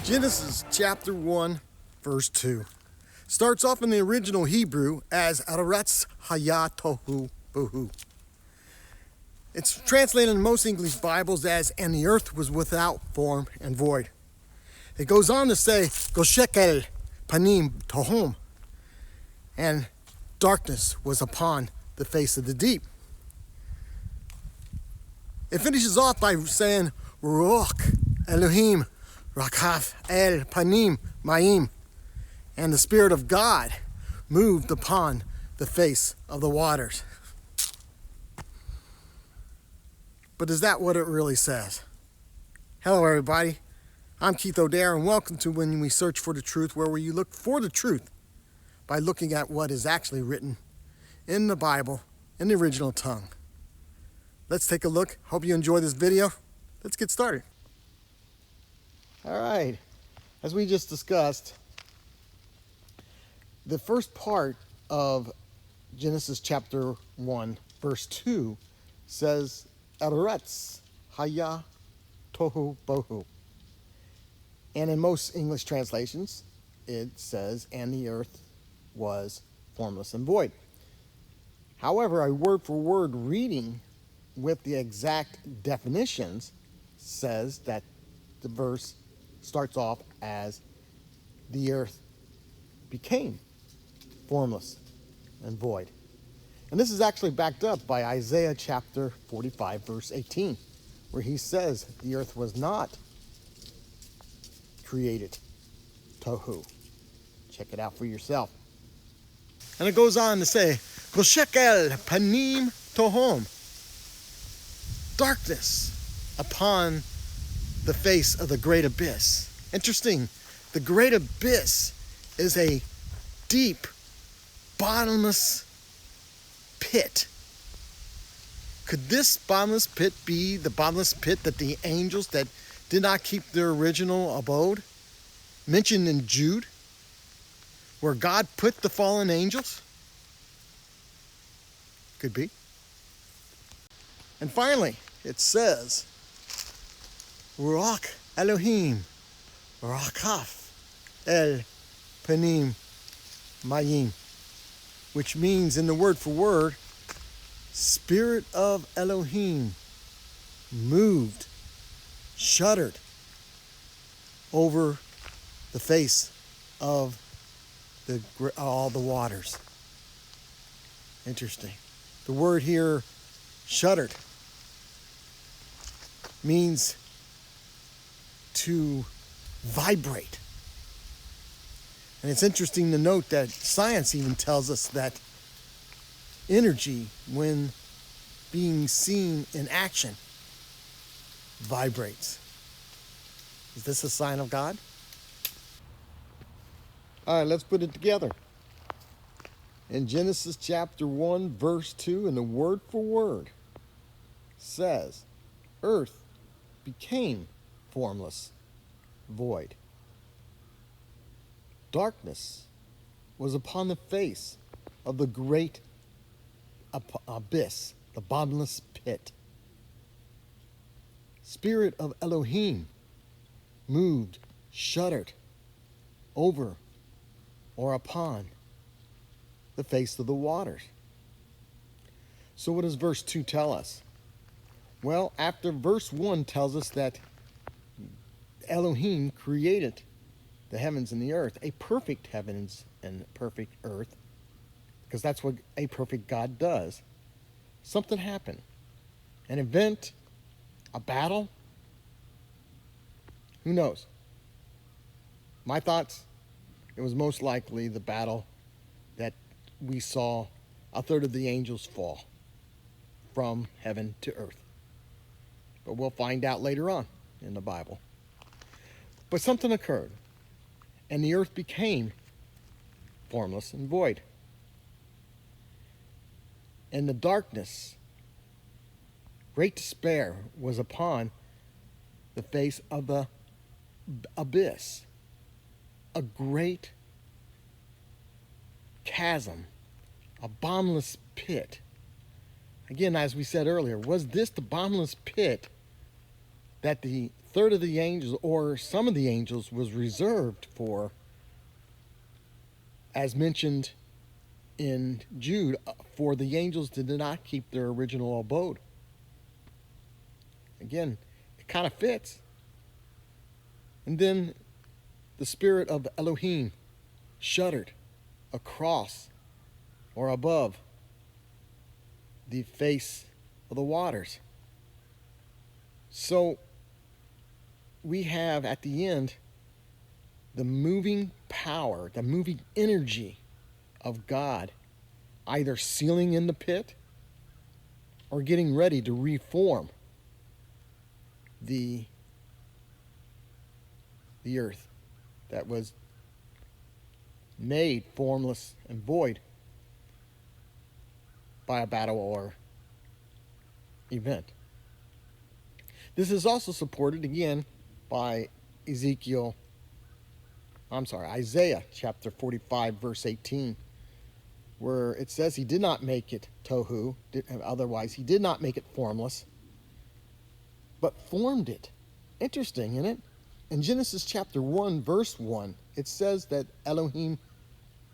Genesis chapter 1, verse 2. Starts off in the original Hebrew as Aretz Haya Tohu Bohu. It's translated in most English Bibles as, and the earth was without form and void. It goes on to say, Goshekel Panim Tohom, and darkness was upon the face of the deep. It finishes off by saying, Ruach Elohim Rakaf El Panim Mayim, and the Spirit of God moved upon the face of the waters. But is that what it really says? Hello, everybody. I'm Keith O'Dare, and welcome to When We Search for the Truth, where you look for the truth by looking at what is actually written in the Bible in the original tongue. Let's take a look. Hope you enjoy this video. Let's get started. All right. As we just discussed, the first part of Genesis chapter 1, verse 2 says, Aretz Haya Tohu Bohu. And in most English translations, it says, and the earth was formless and void. However, a word-for-word reading with the exact definitions says that the verse starts off as the earth became formless and void. And this is actually backed up by Isaiah chapter 45, verse 18, where he says the earth was not created tohu. Check it out for yourself. And it goes on to say, Goshekel Panim Tohom, darkness upon the face of the great abyss. Interesting. The great abyss is a deep, bottomless pit. Could this bottomless pit be the bottomless pit that the angels that did not keep their original abode mentioned in Jude, where God put the fallen angels? Could be. And finally, it says, Ruach Elohim Rakaf El Panim Mayim, which means in the word for word, Spirit of Elohim moved, shuddered over the face of all the waters. Interesting. The word here, shuddered, means to vibrate. And it's interesting to note that science even tells us that energy, when being seen in action, vibrates. Is this a sign of God? All right, let's put it together. In Genesis chapter 1, verse 2, and the word for word says, earth became formless, void. Darkness was upon the face of the great abyss, the bottomless pit. Spirit of Elohim moved, shuddered over or upon the face of the waters. So what does verse 2 tell us? Well, after verse 1 tells us that Elohim created the heavens and the earth, a perfect heavens and perfect earth, because that's what a perfect God does. Something happened. An event, a battle. Who knows? My thoughts, it was most likely the battle that we saw a third of the angels fall from heaven to earth. But we'll find out later on in the Bible. But something occurred, and the earth became formless and void. And the darkness, great despair, was upon the face of the abyss. A great chasm, a bottomless pit. Again, as we said earlier, was this the bottomless pit that the third of the angels, or some of the angels, was reserved for, as mentioned in Jude, for the angels did not keep their original abode. Again, it kind of fits. And then the spirit of Elohim shuddered across or above the face of the waters. So we have at the end the moving power, the moving energy of God, either sealing in the pit or getting ready to reform the earth that was made formless and void by a battle or event. This is also supported again by Isaiah chapter 45 verse 18, where it says he did not make it tohu, otherwise he did not make it formless, but formed it. Interesting, isn't it? In Genesis chapter 1 verse 1, it says that Elohim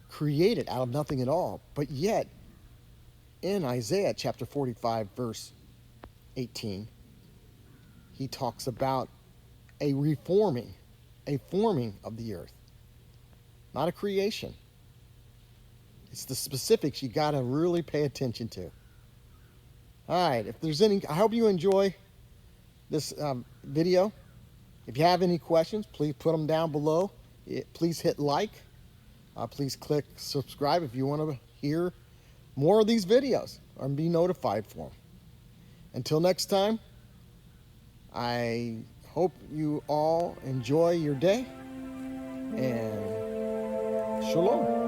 created out of nothing at all, but yet in Isaiah chapter 45 verse 18, he talks about a reforming, a forming of the earth, not a creation. It's the specifics you got to really pay attention to. All right, if there's any, I hope you enjoy this video. If you have any questions, please put them down below. Please hit like. Please click subscribe if you want to hear more of these videos or be notified for them. Until next time, I hope you all enjoy your day, and shalom.